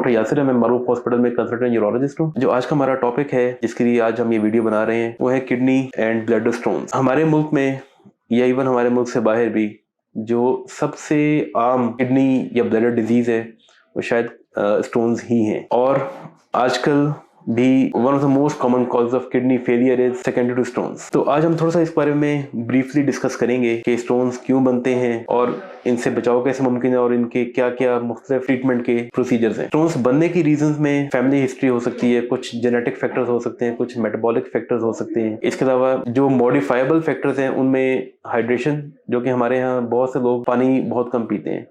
Doctor Yasir है, मैं मारूफ hospital में कंसल्टेंट न्यूरोलॉजिस्ट हूँ। जो आज का हमारा टॉपिक है जिसके लिए आज हम ये वीडियो बना रहे हैं वो है किडनी एंड ब्लैडर स्टोन्स। हमारे मुल्क में या इवन हमारे मुल्क से बाहर भी जो सबसे आम किडनी या ब्लैडर डिजीज है वो शायद स्टोन्स ही हैं। और आजकल भी one of the most common cause of kidney failure is secondary to stones. तो आज हम थोड़ा सा इस बारे में ब्रीफली डिस्कस करेंगे कि स्टोन्स क्यों बनते हैं और इनसे बचाव कैसे मुमकिन है और इनके क्या क्या मुख्तलिफ ट्रीटमेंट के प्रोसीजर्स हैं। स्टोन्स बनने की रीजंस में फैमिली हिस्ट्री हो सकती है, कुछ जेनेटिक फैक्टर्स हो सकते हैं, कुछ मेटाबॉलिक फैक्टर्स हो सकते हैं। इसके अलावा जो मॉडिफाइबल फैक्टर्स हैं उनमें हाइड्रेशन, जो कि हमारे यहाँ बहुत से लोग पानी बहुत कम पीते हैं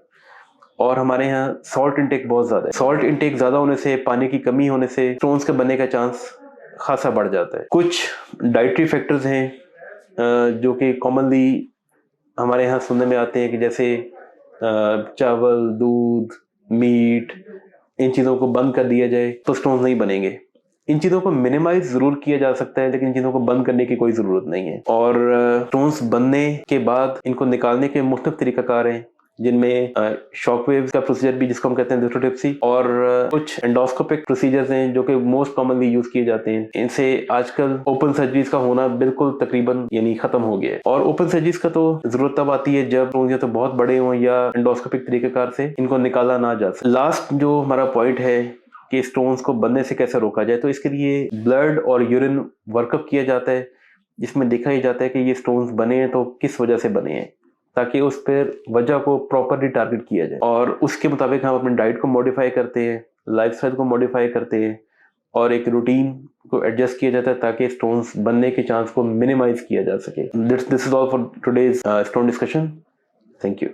और हमारे यहाँ सॉल्ट इंटेक बहुत ज़्यादा है। सॉल्ट इंटेक ज़्यादा होने से, पानी की कमी होने से स्टोन्स के बनने का चांस खासा बढ़ जाता है। कुछ डाइटरी फैक्टर्स हैं जो कि कॉमनली हमारे यहाँ सुनने में आते हैं कि जैसे चावल, दूध, मीट, इन चीज़ों को बंद कर दिया जाए तो स्टोन्स नहीं बनेंगे। इन चीज़ों को मिनिमाइज ज़रूर किया जा सकता है लेकिन इन चीज़ों को बंद करने की कोई ज़रूरत नहीं है। और स्टोन्स बनने के बाद इनको निकालने के मुख्तलिफ तरीक़ाकार हैं जिनमें शॉकवेव का प्रोसीजर भी जिसको हम कहते हैं लिथोट्रिप्सी, और कुछ एंडोस्कोपिक प्रोसीजर्स हैं जो कि मोस्ट कॉमनली यूज किए जाते हैं। इनसे आजकल ओपन सर्जरीज का होना बिल्कुल तकरीबन यानी खत्म हो गया है। और ओपन सर्जरीज का तो जरूरत तब आती है जब या तो बहुत बड़े हों या एंडोस्कोपिक तरीकेकार से इनको निकाला ना जा सके। लास्ट जो हमारा पॉइंट है कि स्टोन्स को बनने से कैसे रोका जाए, तो इसके लिए ब्लड और यूरिन वर्कअप किया जाता है जिसमें देखा ही जाता है कि ये स्टोन्स बने हैं तो किस वजह से बने हैं, ताकि उस पर वजह को प्रॉपरली टारगेट किया जाए। और उसके मुताबिक हम अपनी डाइट को मॉडिफाई करते हैं, लाइफस्टाइल को मॉडिफाई करते हैं और एक रूटीन को एडजस्ट किया जाता है ताकि स्टोन्स बनने के चांस को मिनिमाइज किया जा सके। This is all for today's stone discussion. Thank you.